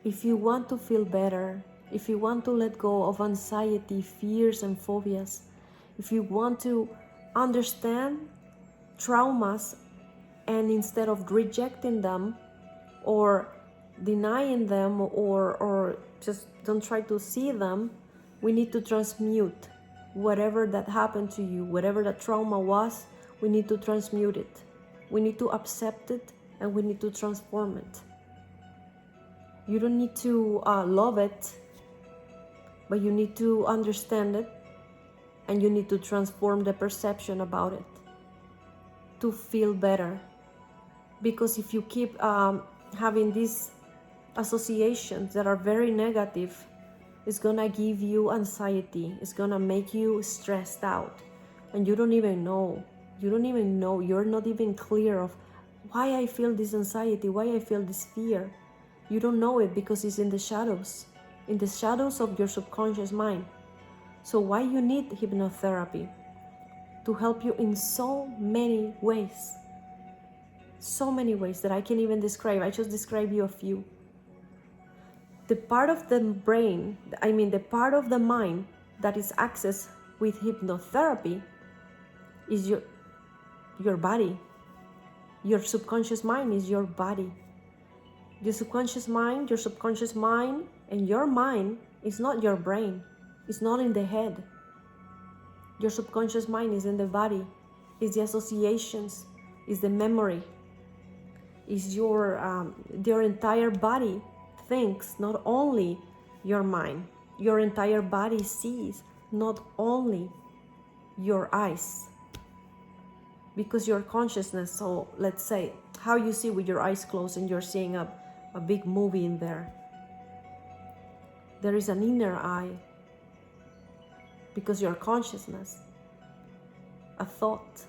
If you want to feel better, if you want to let go of anxiety, fears, and phobias, if you want to understand traumas and instead of rejecting them or denying them or just don't try to see them, we need to transmute whatever that happened to you, whatever that trauma was. We need to transmute it. We need to accept it, and we need to transform it. You don't need to love it, but you need to understand it, and you need to transform the perception about it to feel better. Because if you keep having these associations that are very negative, it's gonna give you anxiety, it's gonna make you stressed out, and you don't even know, you're not even clear of why I feel this anxiety, why I feel this fear. You don't know it because it's in the shadows of your subconscious mind. So why you need hypnotherapy? To help you in so many ways that I can't even describe. I just described you a few. The part of the brain, the part of the mind that is accessed with hypnotherapy is your body. Your subconscious mind is your body. Your subconscious mind, and your mind is not your brain. It's not in the head. Your subconscious mind is in the body. It's the associations, it's the memory, it's your entire body thinks, not only your mind. Your entire body sees, not only your eyes. Because your consciousness, so let's say how you see with your eyes closed and you're seeing a big movie in there. There is an inner eye, because your consciousness, a thought.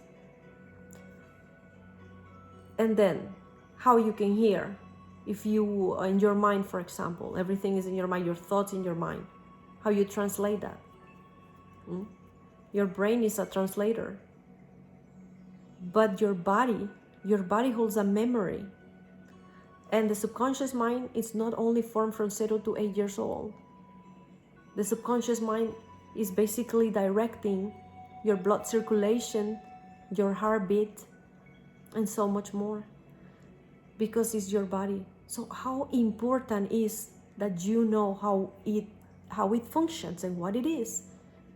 And then how you can hear, if you in your mind, for example, everything is in your mind, your thoughts in your mind, how you translate that. Your brain is a translator, but your body holds a memory. And the subconscious mind is not only formed from 0 to 8 years old. The subconscious mind is basically directing your blood circulation, your heartbeat, and so much more, because it's your body. So how important is that you know how it functions and what it is?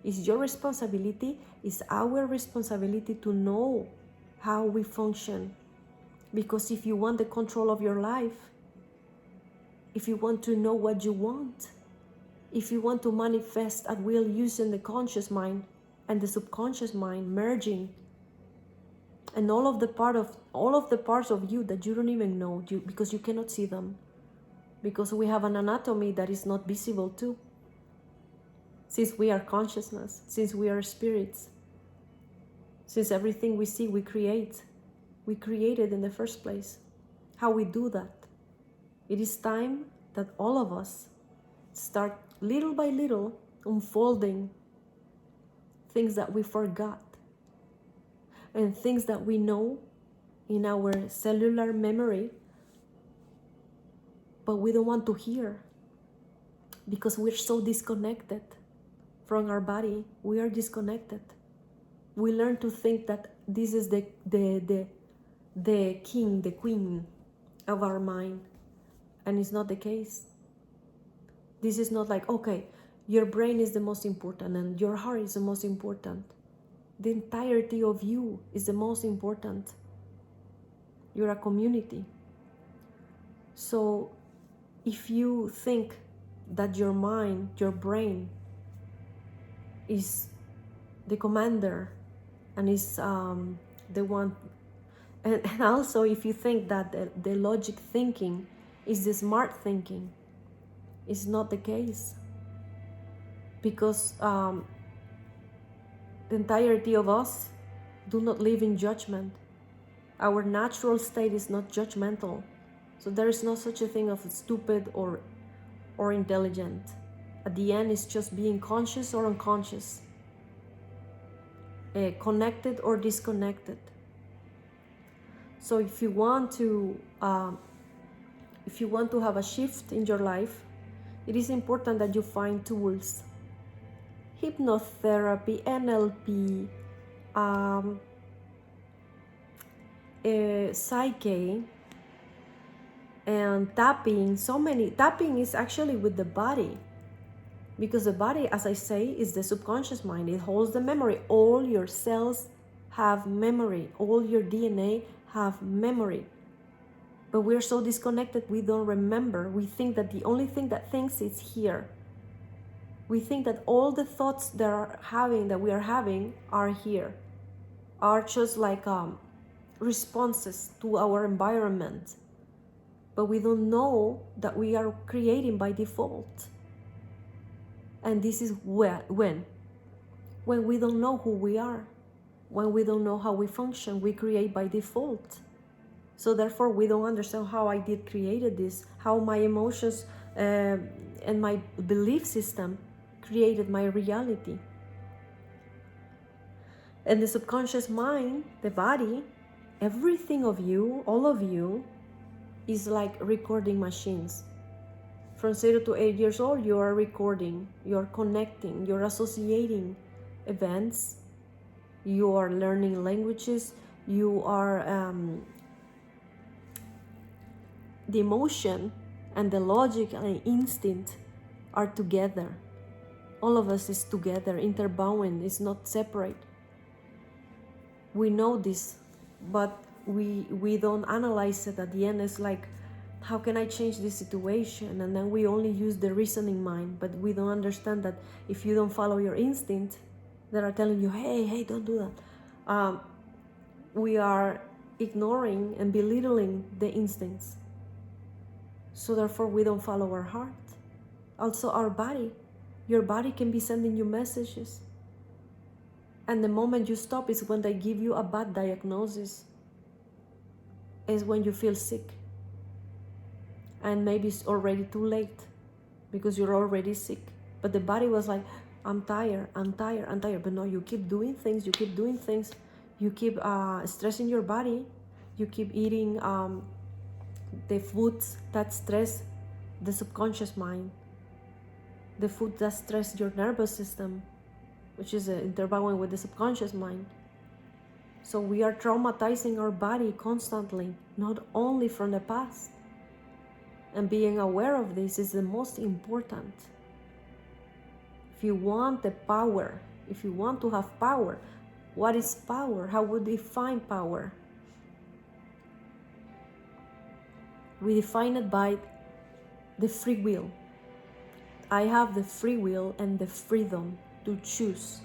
It's your responsibility, it's our responsibility to know how we function. Because if you want the control of your life, if you want to know what you want, if you want to manifest at will using the conscious mind and the subconscious mind merging, and all of the parts of you that you don't even know, because you cannot see them, because we have an anatomy that is not visible too. Since we are consciousness, since we are spirits, since everything we see we created in the first place. How we do that? It is time that all of us start little by little unfolding things that we forgot and things that we know in our cellular memory, but we don't want to hear because we're so disconnected from our body. We are disconnected. We learn to think that this is the king, the queen of our mind, and it's not the case. This is not like, okay, your brain is the most important and your heart is the most important. The entirety of you is the most important. You're a community. So if you think that your mind, your brain is the commander and is the one, and also if you think that the logic thinking is the smart thinking, it's not the case. Because the entirety of us do not live in judgment. Our natural state is not judgmental. So there is no such a thing of stupid or intelligent. At the end, it's just being conscious or unconscious, connected or disconnected. So if you want to if you want to have a shift in your life, it is important that you find tools. Hypnotherapy, NLP, psyche, and tapping. Tapping is actually with the body, because the body, as I say, is the subconscious mind. It holds the memory. All your cells have memory. All your DNA have memory. But we're so disconnected, we don't remember. We think that the only thing that thinks is here. We think that all the thoughts that we are having are here, are just like responses to our environment. But we don't know that we are creating by default. And this is when we don't know who we are, when we don't know how we function, we create by default. So therefore, we don't understand how I did created this, how my emotions and my belief system created my reality. And the subconscious mind, the body, everything of you, all of you, is like recording machines. From 0 to 8 years old, you are recording, you're connecting, you're associating events, you are learning languages, you are the emotion and the logic and the instinct are together. All of us is together, interbound, it's not separate. We know this, but we don't analyze it. At the end, it's like, how can I change this situation? And then we only use the reasoning mind, but we don't understand that if you don't follow your instinct, that are telling you, hey, don't do that. We are ignoring and belittling the instincts. So therefore, we don't follow our heart. Also, our body. Your body can be sending you messages. And the moment you stop is when they give you a bad diagnosis. Is when you feel sick. And maybe it's already too late because you're already sick. But the body was like, I'm tired. But no, you keep doing things, you keep stressing your body, you keep eating the foods that stress the subconscious mind, the food that stress your nervous system, which is interbound with the subconscious mind. So we are traumatizing our body constantly, not only from the past. And being aware of this is the most important. If you want the power, if you want to have power, what is power? How would we define power? We define it by the free will. I have the free will and the freedom to choose,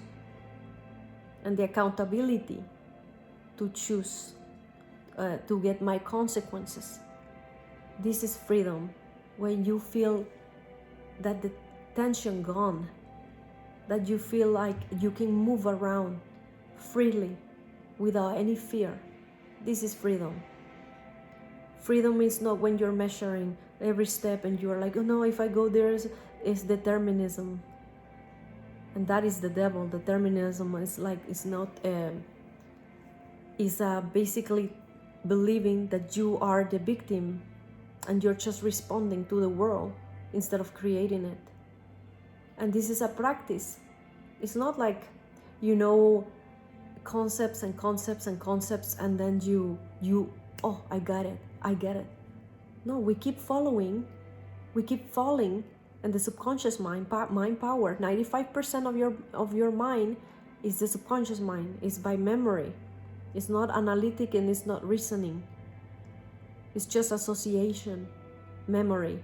and the accountability to choose, to get my consequences. This is freedom. When you feel that the tension gone, that you feel like you can move around freely without any fear. This is freedom. Freedom is not when you're measuring every step and you're like, oh no, if I go there is determinism. And that is the devil. Determinism is like, it's not, is basically believing that you are the victim and you're just responding to the world instead of creating it. And this is a practice. It's not like, you know, concepts and then you oh, I get it. No, we keep falling, and the subconscious mind power, 95% of your mind is the subconscious mind. It's by memory. It's not analytic and it's not reasoning. It's just association, memory,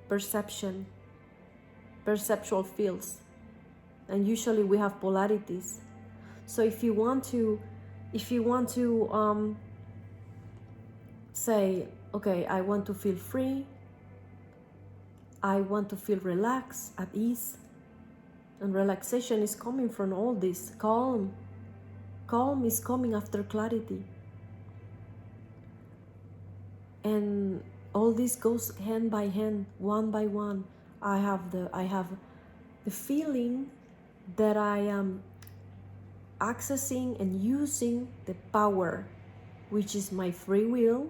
perception, perceptual fields. And usually we have polarities. So if you want to say, okay, I want to feel free, I want to feel relaxed, at ease, and relaxation is coming from all this. Calm is coming after clarity. And all this goes hand by hand, one by one. I have the feeling that I am accessing and using the power, which is my free will,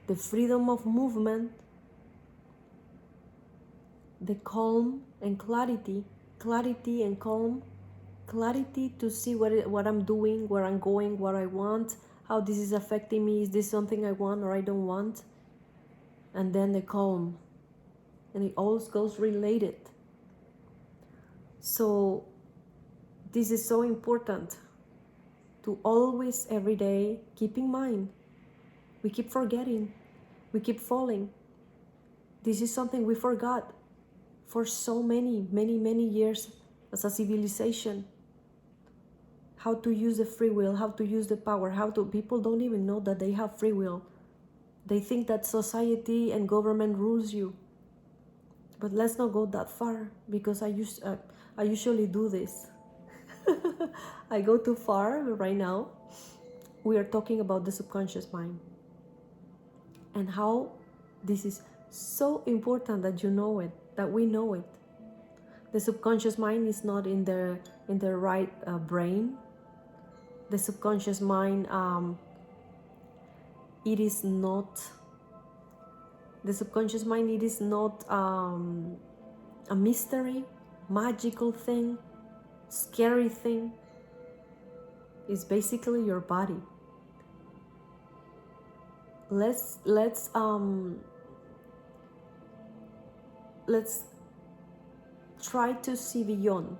the freedom of movement, the calm and clarity and calm, clarity to see what I'm doing, where I'm going, what I want, how this is affecting me, is this something I want or I don't want, and then the calm, and it all goes related. So this is so important to always, every day, keep in mind. We keep forgetting, we keep falling. This is something we forgot for so many years as a civilization. How to use the free will, how to use the power, people don't even know that they have free will. They think that society and government rules you. But let's not go that far, because I usually do this. I go too far right now. We are talking about the subconscious mind and how this is so important that you know it, that we know it. The subconscious mind is not in the right brain. The subconscious mind, it is not a mystery, magical thing, scary thing. It's basically your body. Let's try to see beyond,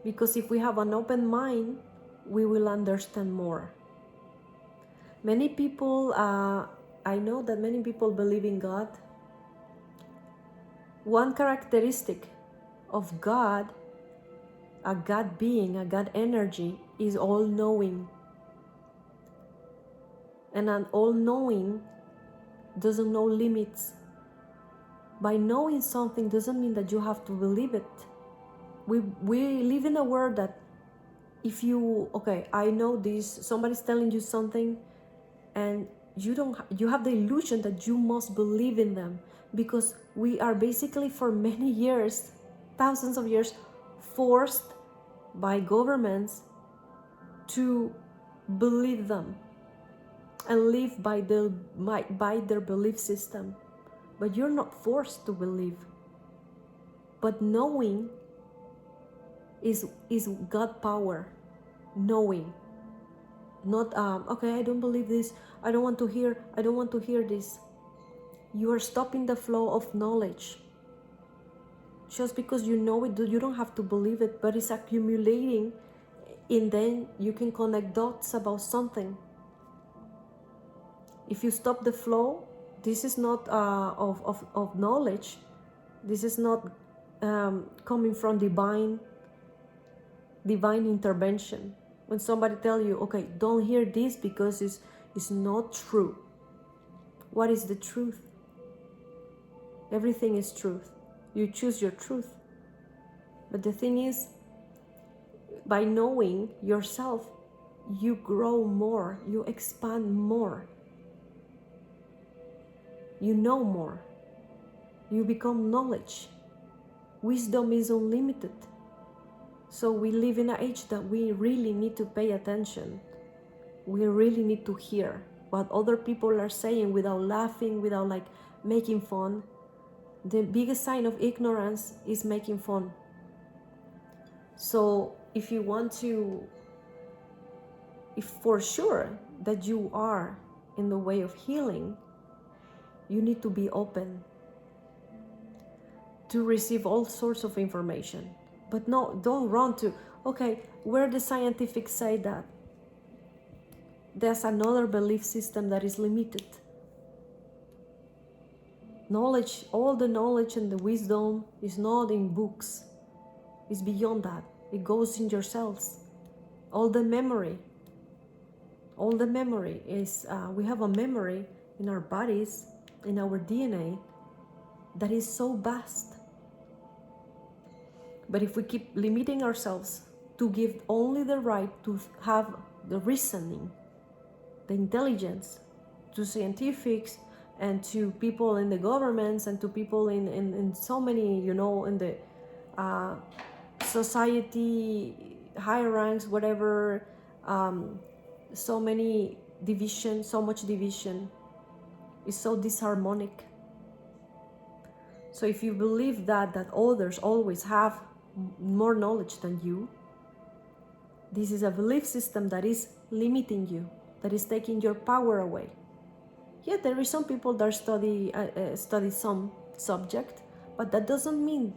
because if we have an open mind, we will understand more. Many people, I know that many people believe in God. One characteristic of God, a God being, a God energy, is all-knowing. And an all-knowing doesn't know limits. By knowing something doesn't mean that you have to believe it. We live in a world that if you, I know this, somebody's telling you something, and you have the illusion that you must believe in them, because we are basically for many years, thousands of years, forced by governments to believe them and live by their belief system. But you're not forced to believe. But knowing is God power. Knowing. Not, I don't believe this. I don't want to hear this. You are stopping the flow of knowledge. Just because you know it, you don't have to believe it, but it's accumulating, and then you can connect dots about something. If you stop the flow, this is not of knowledge. This is not coming from divine intervention. When somebody tells you, don't hear this because it's not true. What is the truth? Everything is truth. You choose your truth. But the thing is, by knowing yourself, you grow more, you expand more. You know more. You become knowledge. Wisdom is unlimited. So we live in an age that we really need to pay attention. We really need to hear what other people are saying without laughing, without making fun. The biggest sign of ignorance is making fun. So if you want to, if for sure that you are in the way of healing, you need to be open to receive all sorts of information. But no, don't run to, where the scientific say that. There's another belief system that is limited. Knowledge, all the knowledge and the wisdom is not in books. It's beyond that. It goes in your cells. All the memory is, we have a memory in our bodies, in our DNA, that is so vast. But if we keep limiting ourselves to give only the right to have the reasoning, the intelligence, to scientifics and to people in the governments and to people in so many, in the society, high ranks, whatever, so much division, It's so disharmonic. So if you believe that others always have more knowledge than you, this is a belief system that is limiting you, that is taking your power away. Yeah, there is some people that study some subject, but that doesn't mean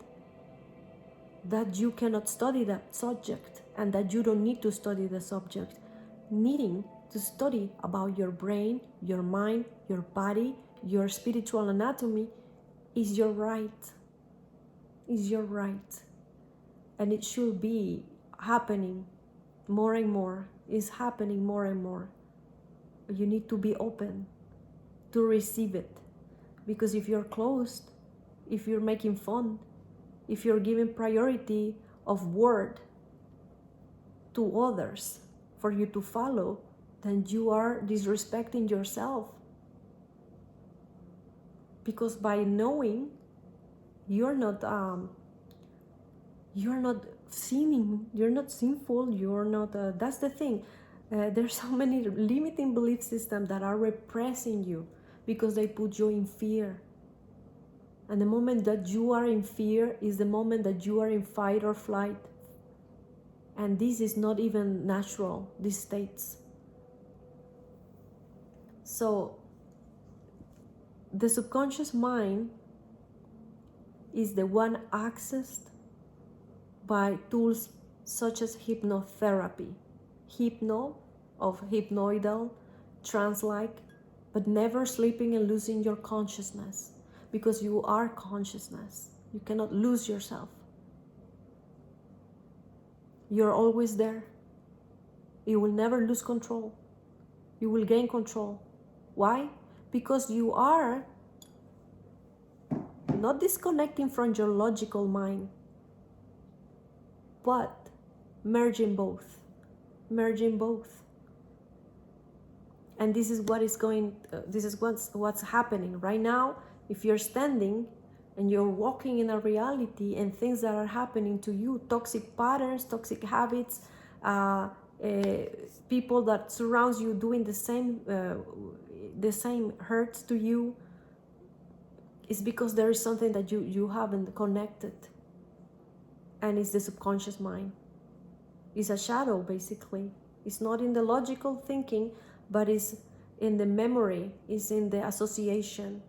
that you cannot study that subject and that you don't need to study the subject. Needing to study about your brain, your mind, your body, your spiritual anatomy is your right. Is your right. And it should be happening more and more. It's happening more and more. You need to be open to receive it. Because if you're closed, if you're making fun, if you're giving priority of word to others for you to follow, then you are disrespecting yourself. Because by knowing, you're not sinning, you're not sinful, you're not, that's the thing. There's so many limiting belief systems that are repressing you because they put you in fear. And the moment that you are in fear is the moment that you are in fight or flight. And this is not even natural, these states. So the subconscious mind is the one accessed by tools such as hypnotherapy. Hypno, of hypnoidal, trance-like, but never sleeping and losing your consciousness. Because you are consciousness. You cannot lose yourself. You're always there. You will never lose control. You will gain control. Why? Because you are not disconnecting from your logical mind, but merging both. Merging both. And this is what is what's happening right now. If you're standing and you're walking in a reality and things that are happening to you, toxic patterns, toxic habits, people that surrounds you doing the same hurts to you, it's because there is something that you haven't connected. And it's the subconscious mind. It's a shadow, basically. It's not in the logical thinking, but it's in the memory, it's in the association.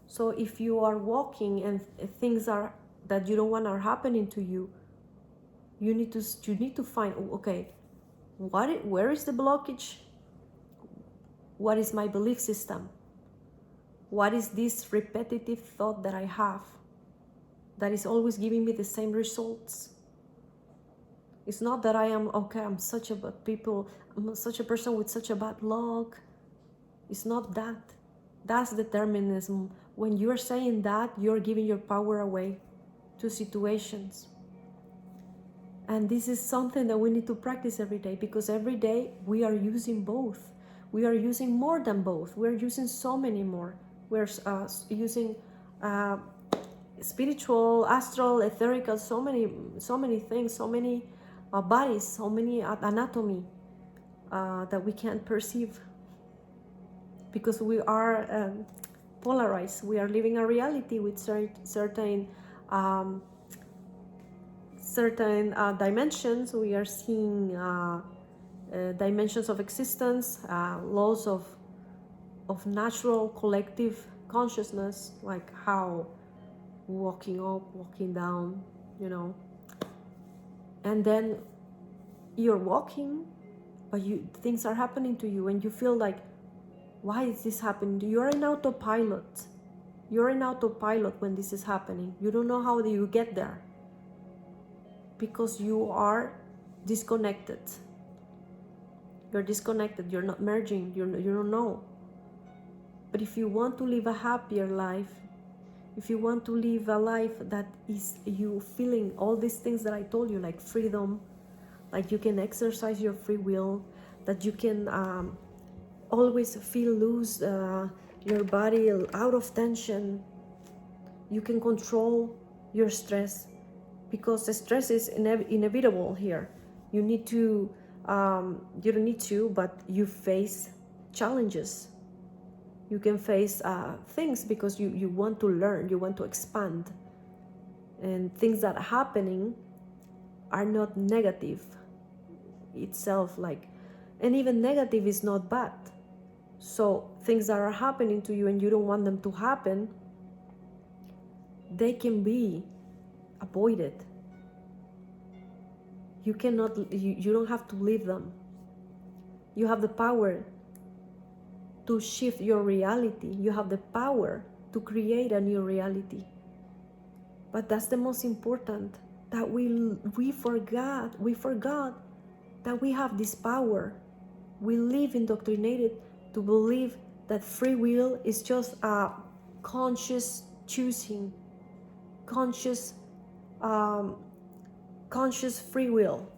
So if you are walking and things are that you don't want are happening to you, you need to find, okay, where is the blockage? What is my belief system? What is this repetitive thought that I have that is always giving me the same results? It's not that I'm such a bad people, I'm such a person with such a bad luck. It's not that. That's determinism. When you're saying that, you're giving your power away to situations. And this is something that we need to practice every day, because every day we are using both. We are using more than both. We're using so many more. We're using spiritual, astral, etherical, so many things, so many bodies, so many anatomy that we can't perceive, because we are polarized. We are living a reality with certain dimensions. We are seeing dimensions of existence, laws of natural collective consciousness, like how walking up, walking down, and then you're walking, but things are happening to you and you feel like, why is this happening? You're in autopilot. You're in autopilot when this is happening. You don't know how do you get there, because you are disconnected. You're disconnected. You're not merging. You don't know. But if you want to live a happier life, if you want to live a life that is you feeling all these things that I told you, like freedom, like you can exercise your free will, that you can always feel loose, your body out of tension, you can control your stress, because the stress is inevitable here. You need to, you don't need to, but you face challenges. You can face things because you want to learn, you want to expand. And things that are happening are not negative itself, like, and even negative is not bad. So things that are happening to you and you don't want them to happen, they can be avoided. You cannot, you don't have to leave them. You have the power to shift your reality. You have the power to create a new reality. But that's the most important, that we forgot that we have this power. We live indoctrinated to believe that free will is just a conscious choosing, conscious free will.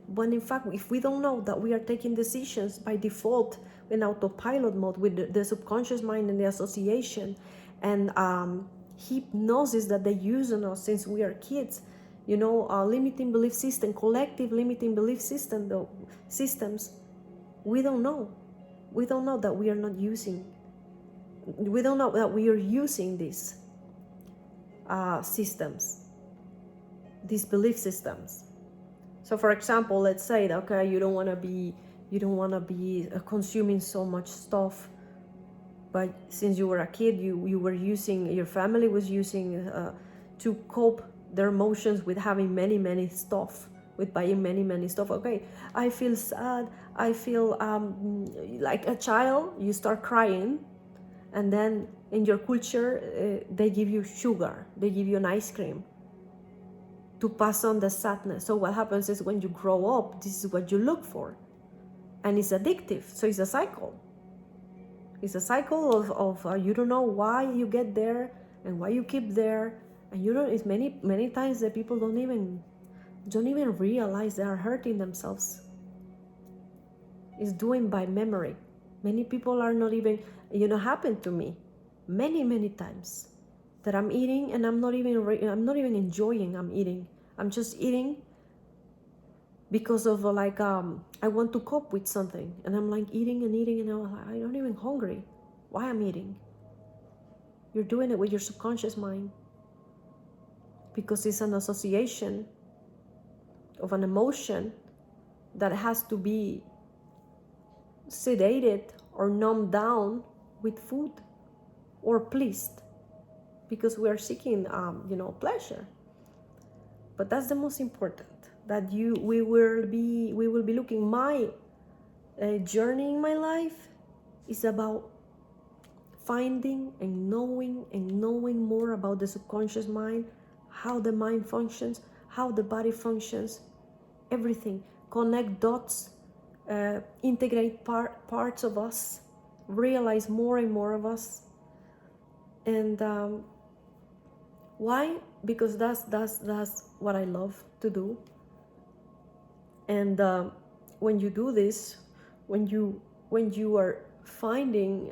When in fact, if we don't know that we are taking decisions by default in autopilot mode with the subconscious mind and the association and hypnosis that they use on us since we are kids, limiting belief system, collective limiting belief system, systems, we don't know that we are not using, we don't know that we are using these systems, these belief systems. So for example, let's say that, okay, you don't want to be consuming so much stuff, but since you were a kid, you were using, your family was using to cope their emotions with having many stuff, with buying many stuff. Okay, I feel sad, I feel like a child, you start crying, and then in your culture they give you sugar, they give you an ice cream to pass on the sadness. So what happens is when you grow up, this is what you look for, and it's addictive. So it's a cycle. It's a cycle of you don't know why you get there and why you keep there, and it's many times that people don't even realize they are hurting themselves. It's doing by memory. Many people are not even, happened to me many times that I'm eating and I'm not even enjoying I'm eating. I'm just eating because of I want to cope with something, and I'm like eating and I'm not even hungry. Why I'm eating? You're doing it with your subconscious mind because it's an association of an emotion that has to be sedated or numbed down with food or pleased, because we are seeking pleasure. But that's the most important, that we will be looking. My journey in my life is about finding and knowing more about the subconscious mind, how the mind functions, how the body functions, everything. Connect dots, integrate parts of us, realize more and more of us. And why? Because that's what I love to do. And when you do this, when you are finding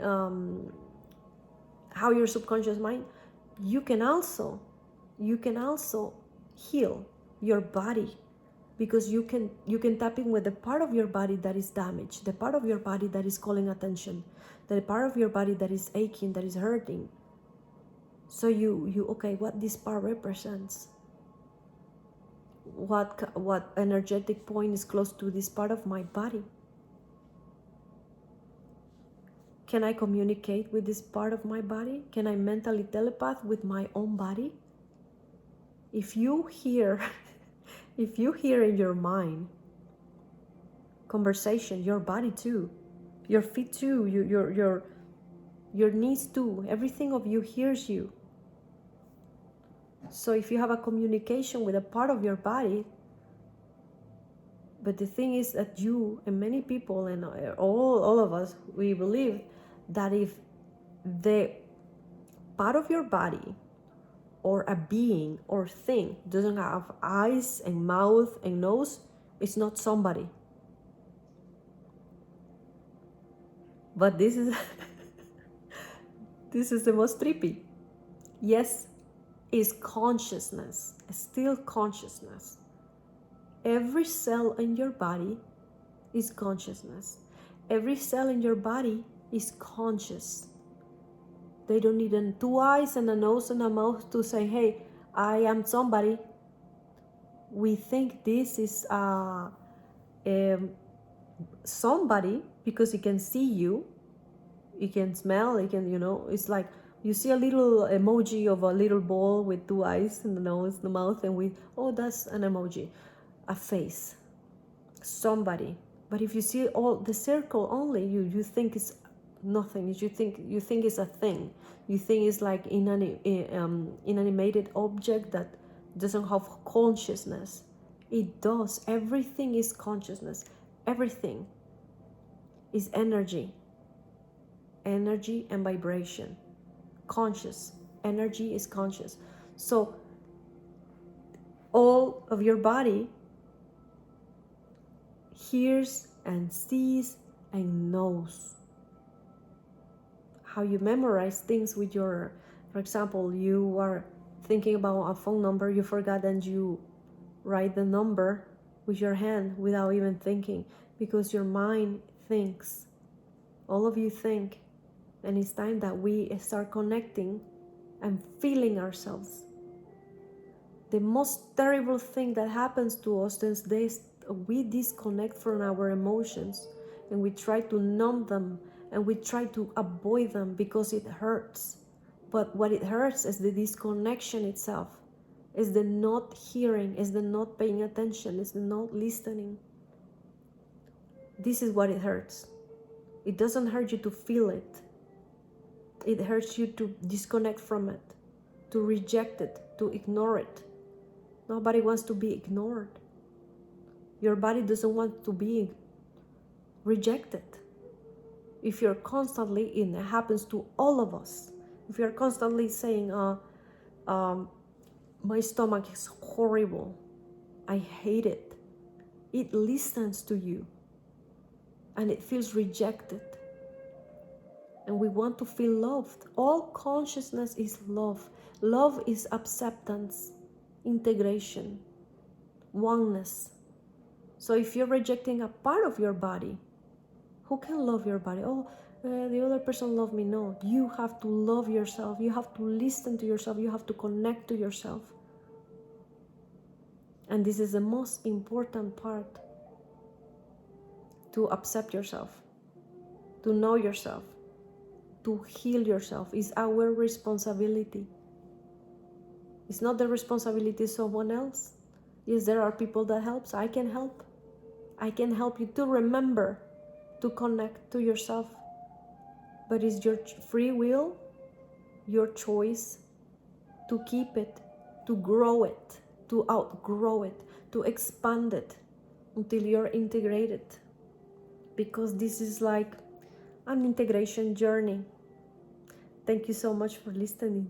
how your subconscious mind, you can also heal your body, because you can tap in with the part of your body that is damaged, the part of your body that is calling attention, the part of your body that is aching, that is hurting. So you okay, what this part represents, what energetic point is close to this part of my body. Can I communicate with this part of my body? Can I mentally telepath with my own body? If you hear in your mind conversation, your body too, your feet too, your knees too, everything of you hears you. So if you have a communication with a part of your body, but the thing is that you and many people and all of us, we believe that if the part of your body or a being or thing doesn't have eyes and mouth and nose, it's not somebody. But this is this is the most trippy. Yes, is consciousness, still consciousness. Every cell in your body is consciousness. Every cell in your body is conscious. They don't need two eyes and a nose and a mouth to say, hey, I am somebody. We think this is somebody because he can see you, he can smell, he can, it's like you see a little emoji of a little ball with two eyes and the nose, the mouth, and oh, that's an emoji, a face, somebody. But if you see all the circle only, you think it's nothing. You think it's a thing. You think it's like inanimated object that doesn't have consciousness. It does. Everything is consciousness. Everything is energy and vibration. Conscious energy is conscious. So all of your body hears and sees and knows. How you memorize things with your, for example, you are thinking about a phone number, you forgot, and you write the number with your hand without even thinking, because your mind thinks. All of you think, and it's time that we start connecting and feeling ourselves. The most terrible thing that happens to us is we disconnect from our emotions and we try to numb them and we try to avoid them because it hurts. But what it hurts is the disconnection itself, is the not hearing, is the not paying attention, is the not listening. This is what it hurts. It doesn't hurt you to feel it. It hurts you to disconnect from it, to reject it, to ignore it. Nobody wants to be ignored. Your body doesn't want to be rejected. If you're constantly, and it happens to all of us, if you're constantly saying, my stomach is horrible, I hate it, it listens to you and it feels rejected. And we want to feel loved. All consciousness is love. Love is acceptance, integration, oneness. So if you're rejecting a part of your body, who can love your body? The other person loved me. No, you have to love yourself. You have to listen to yourself. You have to connect to yourself. And this is the most important part, to accept yourself, to know yourself, to heal yourself. Is our responsibility. It's not the responsibility of someone else. Yes, there are people that help. I can help. I can help you to remember to connect to yourself. But it's your free will, your choice to keep it, to grow it, to outgrow it, to expand it until you're integrated. Because this is like an integration journey. Thank you so much for listening.